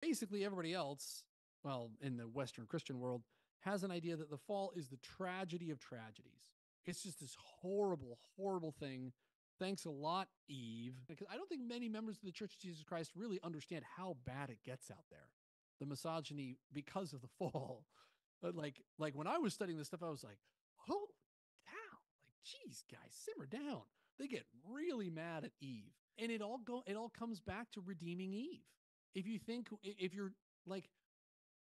Basically, everybody else, well, in the Western Christian world, has an idea that the fall is the tragedy of tragedies. It's just this horrible, horrible thing. Thanks a lot, Eve. Because I don't think many members of the Church of Jesus Christ really understand how bad it gets out there. The misogyny because of the fall. But like when I was studying this stuff, I was like, holy cow! Like, geez, guys, simmer down. They get really mad at Eve, and it all comes back to redeeming Eve. If you're like,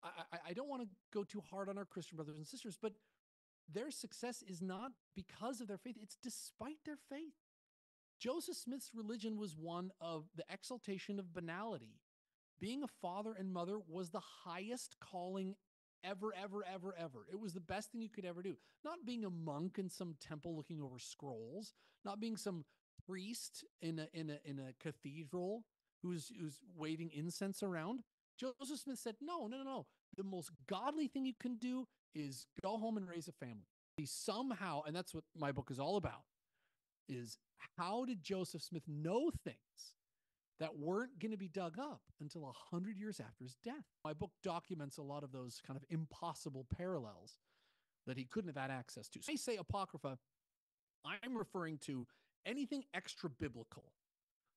I don't want to go too hard on our Christian brothers and sisters, but their success is not because of their faith, it's despite their faith. Joseph Smith's religion was one of the exaltation of banality. Being a father and mother was the highest calling ever, ever, ever, ever. It was the best thing you could ever do. Not being a monk in some temple looking over scrolls, not being some priest in a cathedral who's waving incense around. Joseph Smith said, no, no, no, no. The most godly thing you can do is go home and raise a family. He somehow, and that's what my book is all about, is how did Joseph Smith know things that weren't going to be dug up until 100 years after his death? My book documents a lot of those kind of impossible parallels that he couldn't have had access to. So when I say Apocrypha, I'm referring to anything extra biblical.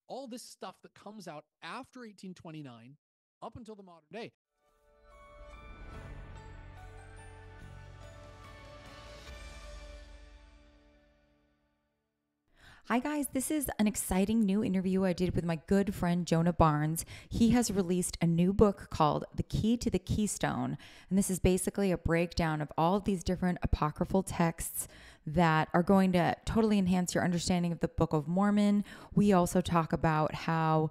All this stuff that comes out after 1829 up until the modern day. Hi, guys. This is an exciting new interview I did with my good friend Jonah Barnes. He has released a new book called The Key to the Keystone. And this is basically a breakdown of all of these different apocryphal texts that are going to totally enhance your understanding of the Book of Mormon. We also talk about how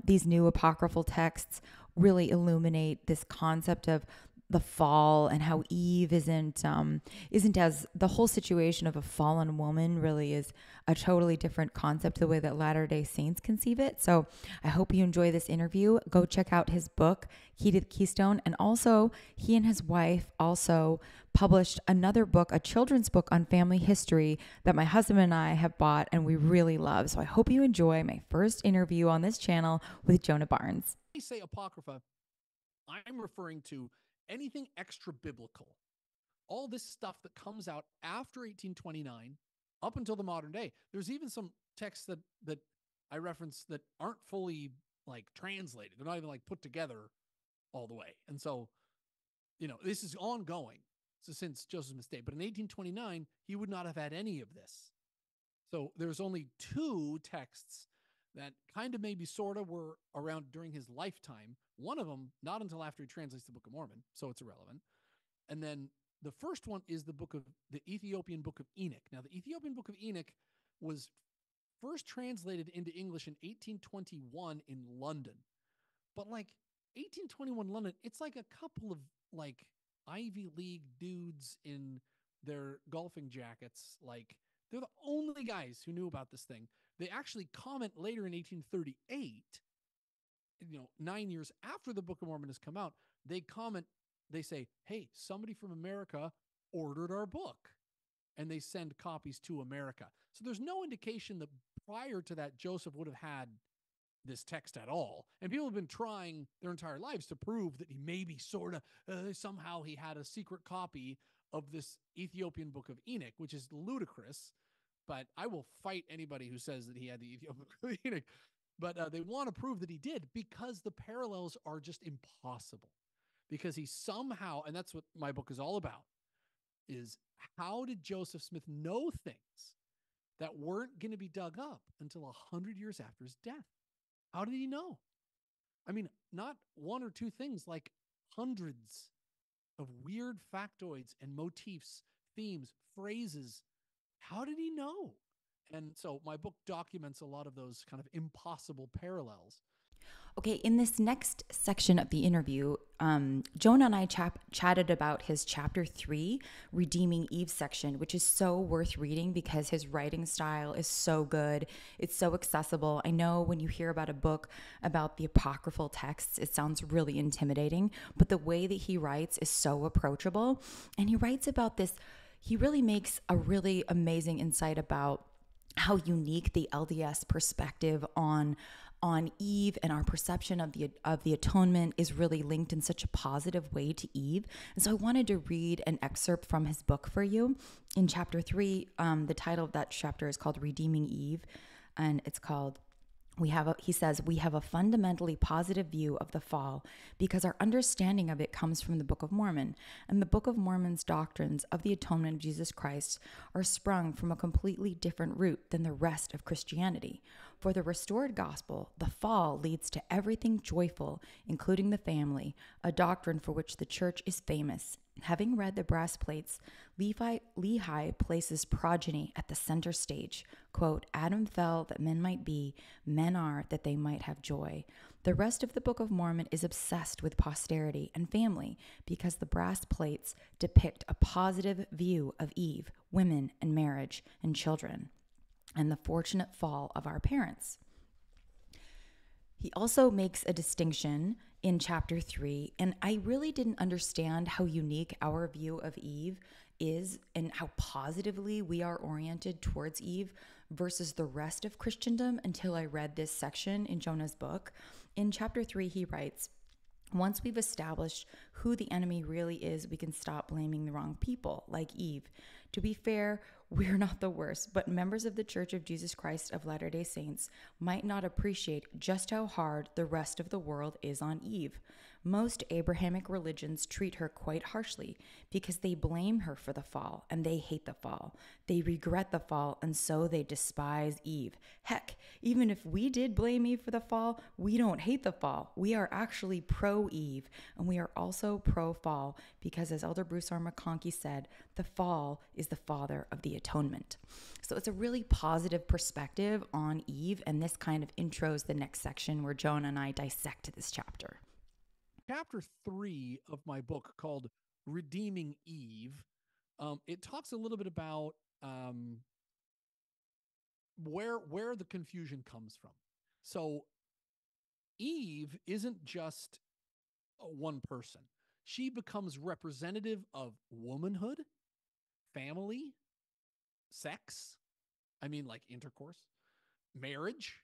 these new apocryphal texts really illuminate this concept of the fall and how Eve isn't as the whole situation of a fallen woman really is a totally different concept the way that Latter-day Saints conceive it. So I hope you enjoy this interview. Go check out his book, Key to the Keystone. And also he and his wife also published another book, a children's book on family history that my husband and I have bought and we really love. So I hope you enjoy my first interview on this channel with Jonah Barnes. When I say Apocrypha, I'm referring to anything extra biblical. All this stuff that comes out after 1829 up until the modern day. There's even some texts that I reference that aren't fully like translated. They're not even like put together all the way. And so, this is ongoing. So since Joseph Smith's day, but in 1829, he would not have had any of this. So there's only two texts that kind of maybe sort of were around during his lifetime. One of them, not until after he translates the Book of Mormon, so it's irrelevant. And then the first one is the Ethiopian Book of Enoch. Now, the Ethiopian Book of Enoch was first translated into English in 1821 in London. But like 1821 London, it's like a couple of like Ivy League dudes in their golfing jackets. Like they're the only guys who knew about this thing. They actually comment later in 1838, 9 years after the Book of Mormon has come out, they comment, they say, hey, somebody from America ordered our book. And they send copies to America. So there's no indication that prior to that, Joseph would have had this text at all. And people have been trying their entire lives to prove that he maybe sort of, somehow he had a secret copy of this Ethiopian Book of Enoch, which is ludicrous. But I will fight anybody who says that he had the Ethiopian Book of Enoch. But they want to prove that he did because the parallels are just impossible. Because he somehow, and that's what my book is all about, is how did Joseph Smith know things that weren't going to be dug up until 100 years after his death? How did he know? I mean, not one or two things, like hundreds of weird factoids and motifs, themes, phrases. How did he know? And so my book documents a lot of those kind of impossible parallels. Okay, in this next section of the interview, Jonah and I chatted about his chapter 3, Redeeming Eve section, which is so worth reading because his writing style is so good. It's so accessible. I know when you hear about a book about the apocryphal texts, it sounds really intimidating, but the way that he writes is so approachable. And he writes about this, he really makes a really amazing insight about how unique the LDS perspective on on Eve, and our perception of the atonement is really linked in such a positive way to Eve. And so I wanted to read an excerpt from his book for you. In chapter 3, the title of that chapter is called Redeeming Eve, and it's called he says, we have a fundamentally positive view of the fall because our understanding of it comes from the Book of Mormon. And the Book of Mormon's doctrines of the atonement of Jesus Christ are sprung from a completely different root than the rest of Christianity. For the restored gospel, the fall leads to everything joyful, including the family, a doctrine for which the church is famous. Having read the brass plates, Lehi places progeny at the center stage. Quote, Adam fell that men might be, men are that they might have joy. The rest of the Book of Mormon is obsessed with posterity and family because the brass plates depict a positive view of Eve, women, and marriage, and children, and the fortunate fall of our parents. He also makes a distinction in chapter 3, and I really didn't understand how unique our view of Eve is and how positively we are oriented towards Eve versus the rest of Christendom until I read this section in Jonah's book. In chapter 3, he writes, once we've established who the enemy really is, we can stop blaming the wrong people, like Eve. To be fair, we're not the worst, but members of the Church of Jesus Christ of Latter-day Saints might not appreciate just how hard the rest of the world is on Eve. Most Abrahamic religions treat her quite harshly because they blame her for the fall and they hate the fall. They regret the fall and so they despise Eve. Heck, even if we did blame Eve for the fall, we don't hate the fall. We are actually pro-Eve, and we are also pro-fall because, as Elder Bruce R. McConkie said, the fall is the father of the atonement. So it's a really positive perspective on Eve, and this kind of intros the next section where Jonah and I dissect this chapter. Chapter 3 of my book, called Redeeming Eve, it talks a little bit about where the confusion comes from. So Eve isn't just one person. She becomes representative of womanhood, family, sex, like intercourse, marriage,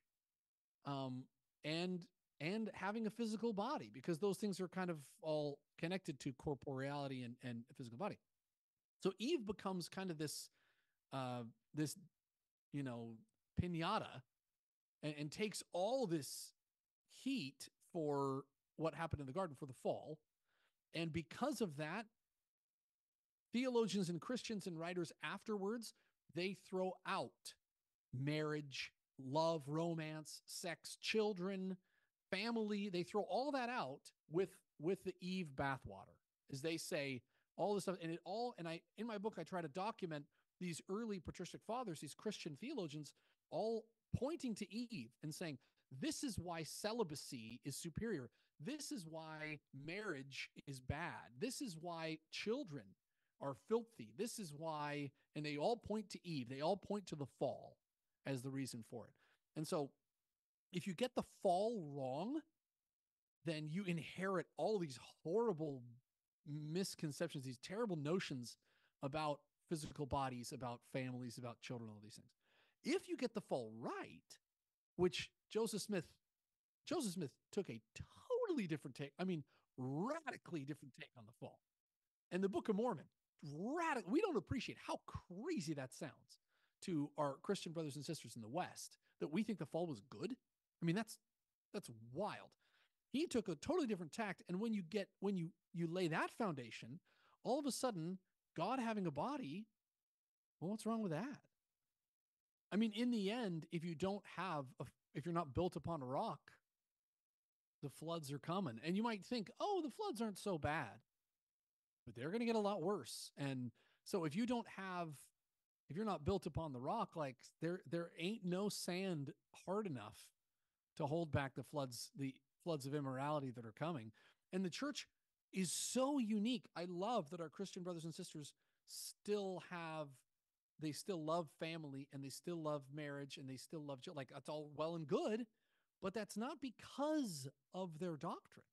and having a physical body, because those things are kind of all connected to corporeality and physical body. So Eve becomes kind of this pinata, and takes all this heat for what happened in the garden, for the fall. And because of that, theologians and Christians and writers afterwards, they throw out marriage, love, romance, sex, children, family. They throw all that out with the Eve bathwater, as they say all this stuff. And in my book, I try to document these early patristic fathers, these Christian theologians, all pointing to Eve and saying, this is why celibacy is superior. This is why marriage is bad. This is why children are filthy. This is why, and they all point to Eve. They all point to the fall as the reason for it. And so if you get the fall wrong, then you inherit all these horrible misconceptions, these terrible notions about physical bodies, about families, about children, all these things. If you get the fall right, which Joseph Smith took a totally different take, radically different take on the fall. And the Book of Mormon, we don't appreciate how crazy that sounds to our Christian brothers and sisters in the West, that we think the fall was good. That's wild. He took a totally different tact. And when you lay that foundation, all of a sudden, God having a body, well, what's wrong with that? In the end, if you're not built upon a rock, the floods are coming. And you might think, oh, the floods aren't so bad, but they're going to get a lot worse. And so if you're not built upon the rock, like there ain't no sand hard enough to hold back the floods of immorality that are coming. And the church is so unique. I love that our Christian brothers and sisters still love family, and they still love marriage, and they still love children. Like, that's all well and good, but that's not because of their doctrine.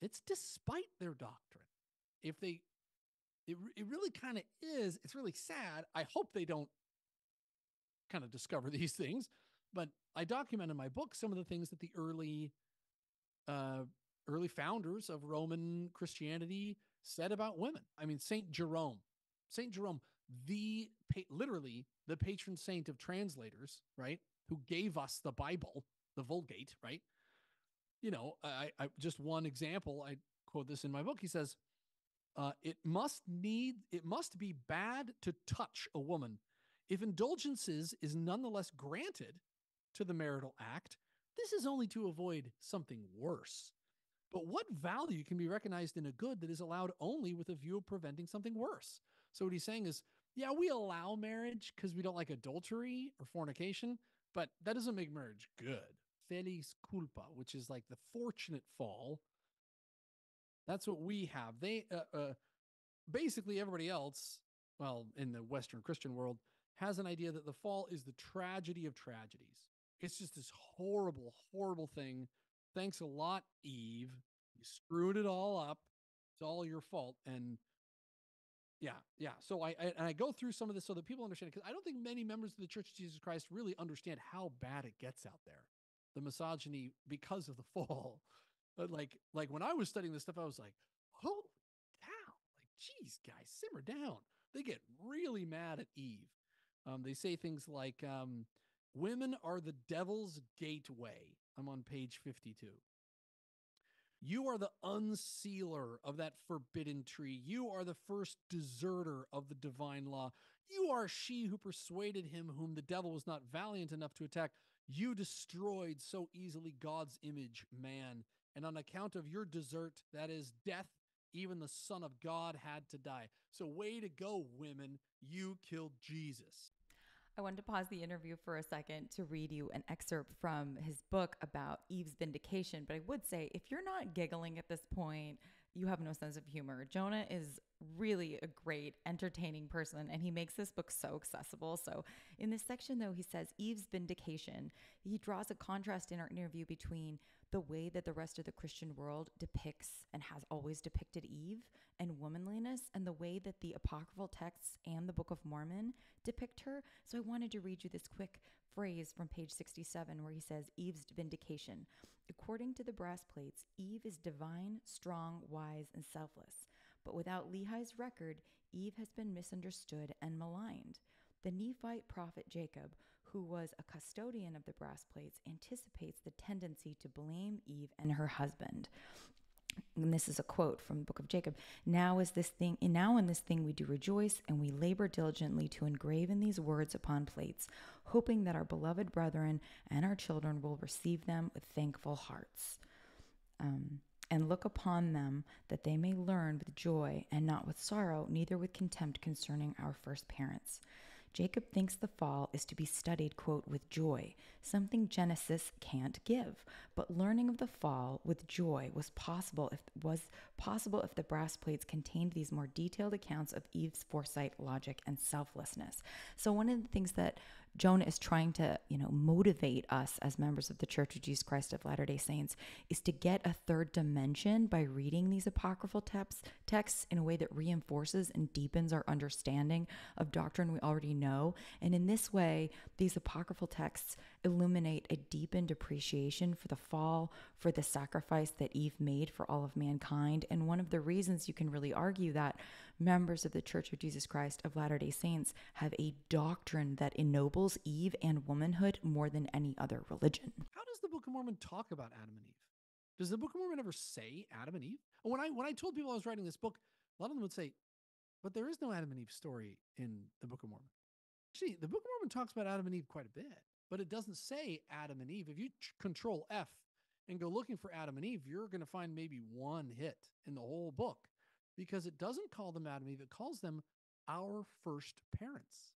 It's despite their doctrine. It really kind of is. It's really sad. I hope they don't kind of discover these things, But I document in my book some of the things that the early founders of Roman Christianity said about women. I mean, Saint Jerome, literally the patron saint of translators, right? Who gave us the Bible, the Vulgate, right? I just one example. I quote this in my book. He says, it must be bad to touch a woman. If indulgences is nonetheless granted to the marital act, this is only to avoid something worse. But what value can be recognized in a good that is allowed only with a view of preventing something worse? So what he's saying is, yeah, we allow marriage because we don't like adultery or fornication, but that doesn't make marriage good. Felix culpa, which is like the fortunate fall. That's what we have. They basically everybody else, well, in the Western Christian world, has an idea that the fall is the tragedy of tragedies. It's just this horrible, horrible thing. Thanks a lot, Eve. You screwed it all up. It's all your fault. And yeah. So I go through some of this so that people understand it, because I don't think many members of the Church of Jesus Christ really understand how bad it gets out there, the misogyny because of the fall. But like when I was studying this stuff, I was like, holy cow! Like, geez, guys, simmer down. They get really mad at Eve. They say things like, "Women are the devil's gateway." I'm on page 52. You are the unsealer of that forbidden tree. You are the first deserter of the divine law. You are she who persuaded him whom the devil was not valiant enough to attack. You destroyed so easily God's image, man. And on account of your desert, that is death, even the Son of God had to die. So way to go, women. You killed Jesus. I wanted to pause the interview for a second to read you an excerpt from his book about Eve's vindication. But I would say, if you're not giggling at this point, you have no sense of humor. Jonah is really a great, entertaining person, and he makes this book so accessible. So in this section, though, he says Eve's vindication. He draws a contrast in our interview between the way that the rest of the Christian world depicts and has always depicted Eve and womanliness, and the way that the apocryphal texts and the Book of Mormon depict her. So I wanted to read you this quick phrase from page 67 where he says, Eve's vindication. According to the brass plates, Eve is divine, strong, wise, and selfless. But without Lehi's record, Eve has been misunderstood and maligned. The Nephite prophet Jacob, who was a custodian of the brass plates, anticipates the tendency to blame Eve and her husband. And this is a quote from the book of Jacob. Now in this thing we do rejoice, and we labor diligently to engraven these words upon plates, hoping that our beloved brethren and our children will receive them with thankful hearts. And look upon them, that they may learn with joy and not with sorrow, neither with contempt concerning our first parents. Jacob thinks the fall is to be studied, quote, with joy, something Genesis can't give. But learning of the fall with joy was possible if the brass plates contained these more detailed accounts of Eve's foresight, logic, and selflessness. So one of the things that Jonah is trying to, motivate us as members of the Church of Jesus Christ of Latter-day Saints is to get a third dimension by reading these apocryphal texts in a way that reinforces and deepens our understanding of doctrine we already know. And in this way, these apocryphal texts illuminate a deepened appreciation for the fall, for the sacrifice that Eve made for all of mankind. And one of the reasons you can really argue that members of the Church of Jesus Christ of Latter-day Saints have a doctrine that ennobles Eve and womanhood more than any other religion. How does the Book of Mormon talk about Adam and Eve? Does the Book of Mormon ever say Adam and Eve? And when I told people I was writing this book, a lot of them would say, but there is no Adam and Eve story in the Book of Mormon. Actually, the Book of Mormon talks about Adam and Eve quite a bit, but it doesn't say Adam and Eve. If you control F and go looking for Adam and Eve, you're going to find maybe one hit in the whole book, because it doesn't call them Adam and Eve. It calls them our first parents.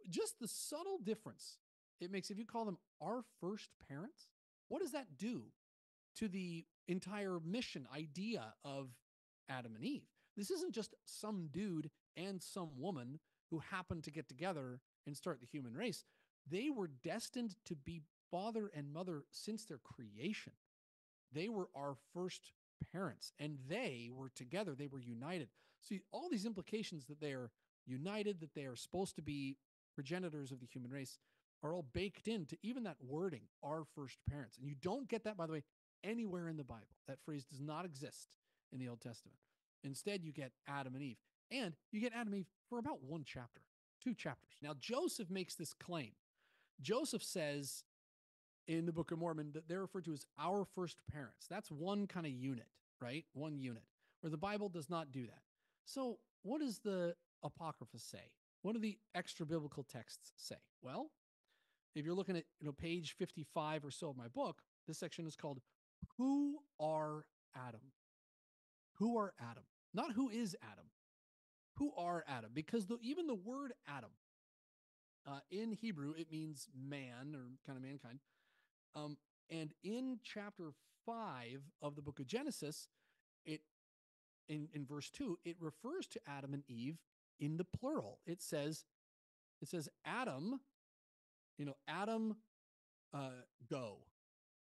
Just the subtle difference it makes if you call them our first parents. What does that do to the entire mission idea of Adam and Eve? This isn't just some dude and some woman who happened to get together and start the human race. They were destined to be father and mother since their creation. They were our first parents, and they were together. They were united. See, all these implications that they are united, that they are supposed to be progenitors of the human race, are all baked into even that wording, our first parents. And you don't get that, by the way, anywhere in the Bible. That phrase does not exist in the Old Testament. Instead, you get Adam and Eve. And you get Adam and Eve for about one chapter, 2 chapters. Now, Joseph makes this claim. Joseph says in the Book of Mormon that they're referred to as our first parents. That's one kind of unit, right? One unit, where the Bible does not do that. So, what does the Apocrypha say? What do the extra biblical texts say? Well, if you're looking at page 55 or so of my book, this section is called Who Are Adam? Who are Adam? Not who is Adam. Who are Adam? Because even the word Adam in Hebrew, it means man or kind of mankind. And in chapter 5 of the book of Genesis, it in verse 2, it refers to Adam and Eve in the plural. It says Adam, Adam go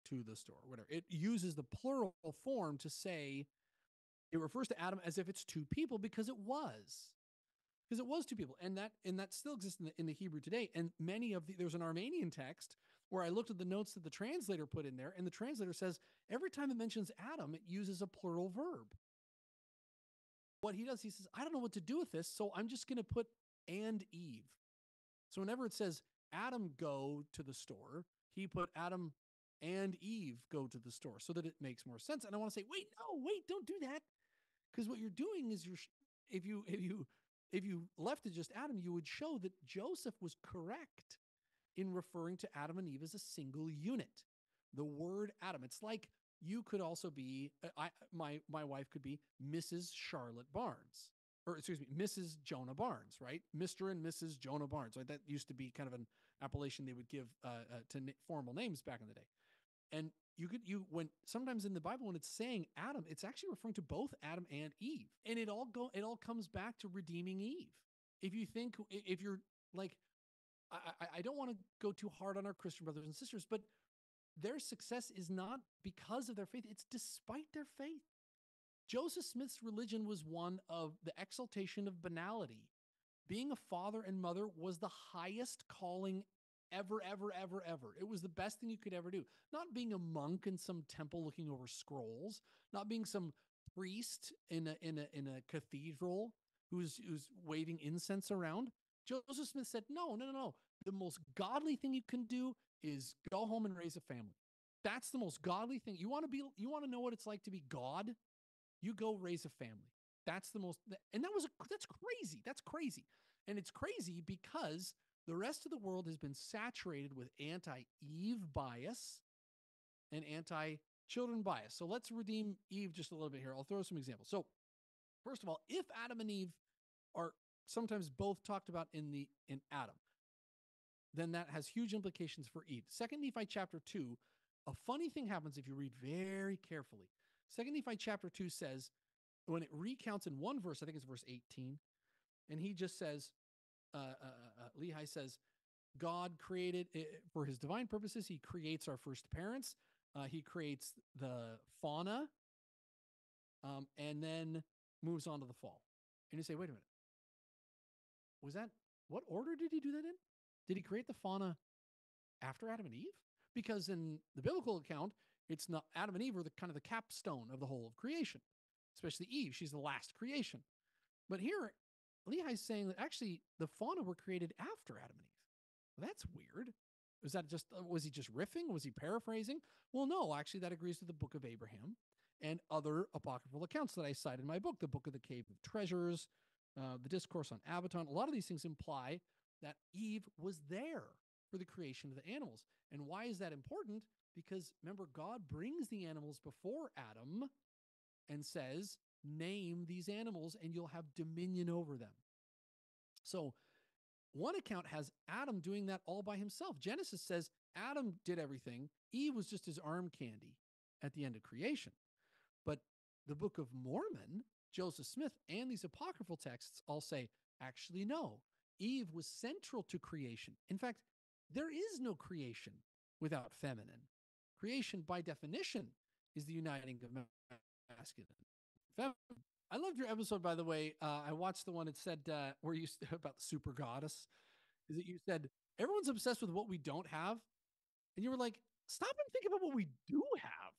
to the store, whatever. It uses the plural form to say, it refers to Adam as if it's 2 people because it was. Because it was 2 people, and that still exists in the Hebrew today. And there's an Armenian text where I looked at the notes that the translator put in there, and the translator says every time it mentions Adam, it uses a plural verb. What he does, he says, I don't know what to do with this, so I'm just going to put and Eve. So whenever it says Adam go to the store, he put Adam and Eve go to the store so that it makes more sense. And I want to say, wait, don't do that, because what you're doing is if you left it just Adam, you would show that Joseph was correct in referring to Adam and Eve as a single unit. The word Adam. It's like you could also be, my wife could be Mrs. Charlotte Barnes, or excuse me, Mrs. Jonah Barnes, right? Mr. and Mrs. Jonah Barnes. Right? That used to be kind of an appellation they would give to formal names back in the day. And when sometimes in the Bible, when it's saying Adam, it's actually referring to both Adam and Eve. And it all comes back to redeeming Eve. If you're like, I don't want to go too hard on our Christian brothers and sisters, but their success is not because of their faith. It's despite their faith. Joseph Smith's religion was one of the exaltation of banality. Being a father and mother was the highest calling ever. It was the best thing you could ever do. Not being a monk in some temple looking over scrolls, not being some priest in a cathedral who's waving incense around. Joseph Smith said, no. The most godly thing you can do is go home and raise a family. That's the most godly thing. You want to know what it's like to be God? You go raise a family. That's crazy. That's crazy. And it's crazy because the rest of the world has been saturated with anti-Eve bias and anti-children bias. So let's redeem Eve just a little bit here. I'll throw some examples. So first of all, if Adam and Eve are sometimes both talked about in Adam, then that has huge implications for Eve. 2 Nephi chapter 2, a funny thing happens if you read very carefully. 2 Nephi chapter 2 says, when it recounts in one verse, I think it's verse 18, and he just says, Lehi says, God created, for his divine purposes, he creates our first parents. He creates the fauna, and then moves on to the fall. And you say, wait a minute. What order did he do that in? Did he create the fauna after Adam and Eve? Because in the biblical account, it's not Adam and Eve are the kind of the capstone of the whole of creation, especially Eve. She's the last creation. But here, Lehi's saying that actually the fauna were created after Adam and Eve. Well, that's weird. Was he just riffing? Was he paraphrasing? Well, no, actually that agrees with the book of Abraham and other apocryphal accounts that I cite in my book, the book of the Cave of Treasures, the Discourse on Abaton. A lot of these things imply that Eve was there for the creation of the animals. And why is that important? Because remember, God brings the animals before Adam and says, name these animals and you'll have dominion over them. So one account has Adam doing that all by himself. Genesis says Adam did everything. Eve was just his arm candy at the end of creation. But the Book of Mormon, Joseph Smith, and these apocryphal texts all say, actually, no. Eve was central to creation. In fact, there is no creation without feminine. Creation, by definition, is the uniting of masculine and feminine. I loved your episode, by the way. I watched the one that said where you about the super goddess. Is it you said Everyone's obsessed with what we don't have. And you were like, stop and think about what we do have.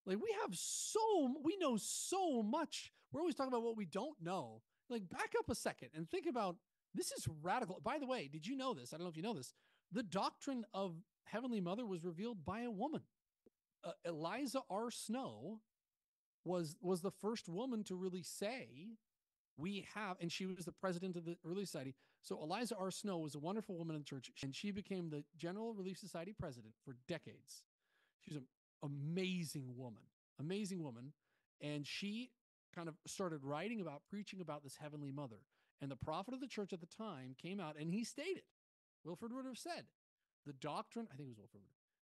Like we know so much. We're always talking about what we don't know. Like back up a second and think about, this is radical. By the way, did you know this? I don't know if you know this. The doctrine of Heavenly Mother was revealed by a woman. Eliza R. Snow was the first woman to really say, we have, and she was the president of the Relief Society. So Eliza R. Snow was a wonderful woman in the church, and she became the General Relief Society president for decades. She's an amazing woman. And she kind of started writing about, preaching about this Heavenly Mother. And the prophet of the church at the time came out and he stated, Wilford would have said, the doctrine, I think it was Wilford,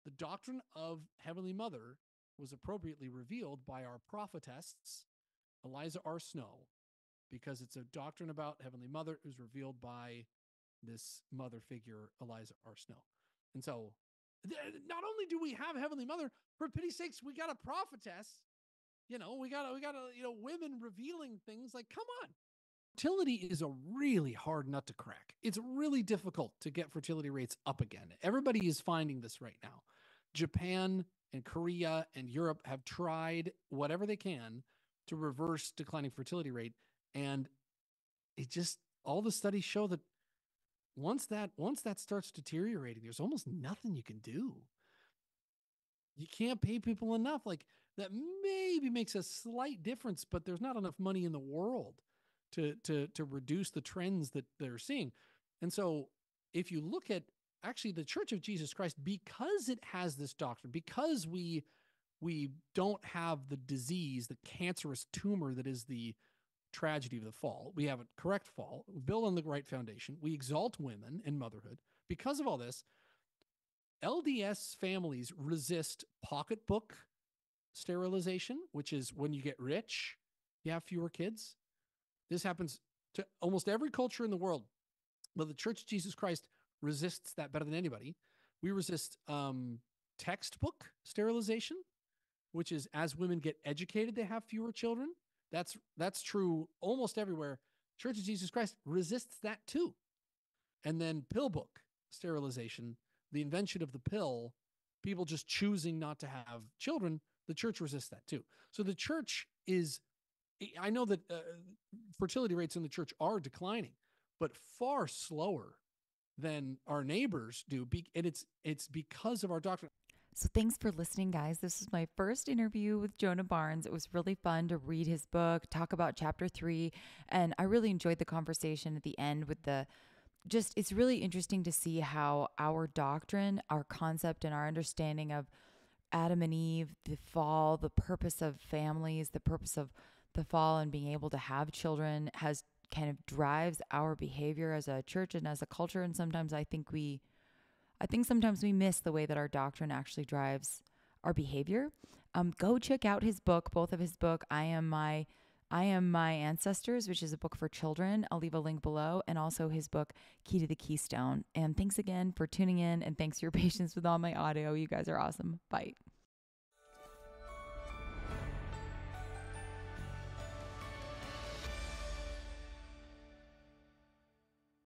the doctrine of Heavenly Mother was appropriately revealed by our prophetess, Eliza R. Snow, because it's a doctrine about Heavenly Mother. It was revealed by this mother figure, Eliza R. Snow. And so not only do we have Heavenly Mother, for pity's sakes, we got a prophetess. We got women revealing things. Like, come on. Fertility is a really hard nut to crack. It's really difficult to get fertility rates up again. Everybody is finding this right now. Japan and Korea and Europe have tried whatever they can to reverse declining fertility rate. And it just, all the studies show that once that starts deteriorating, there's almost nothing you can do. You can't pay people enough. Like, that maybe makes a slight difference, but there's not enough money in the world to reduce the trends that they're seeing. And so if you look at actually the Church of Jesus Christ, because it has this doctrine, because we don't have the disease, the cancerous tumor that is the tragedy of the fall, we have a correct fall, we build on the right foundation, we exalt women and motherhood. Because of all this, LDS families resist pocketbook sterilization, which is when you get rich, you have fewer kids. This happens to almost every culture in the world, but the Church of Jesus Christ resists that better than anybody. We resist textbook sterilization, which is as women get educated, they have fewer children. That's true almost everywhere. Church of Jesus Christ resists that too. And then pill book sterilization, the invention of the pill, people just choosing not to have children, the church resists that too. So the church is, I know that fertility rates in the church are declining, but far slower than our neighbors do. And it's because of our doctrine. So thanks for listening, guys. This is my first interview with Jonah Barnes. It was really fun to read his book, talk about chapter 3. And I really enjoyed the conversation at the end with it's really interesting to see how our doctrine, our concept, and our understanding of Adam and Eve, the fall, the purpose of families, the purpose of the fall and being able to have children has kind of drives our behavior as a church and as a culture. And sometimes I think sometimes we miss the way that our doctrine actually drives our behavior. Go check out his book, both of his book, I Am My Ancestors, which is a book for children. I'll leave a link below, and also his book, Key to the Keystone. And thanks again for tuning in, and thanks for your patience with all my audio. You guys are awesome. Bye.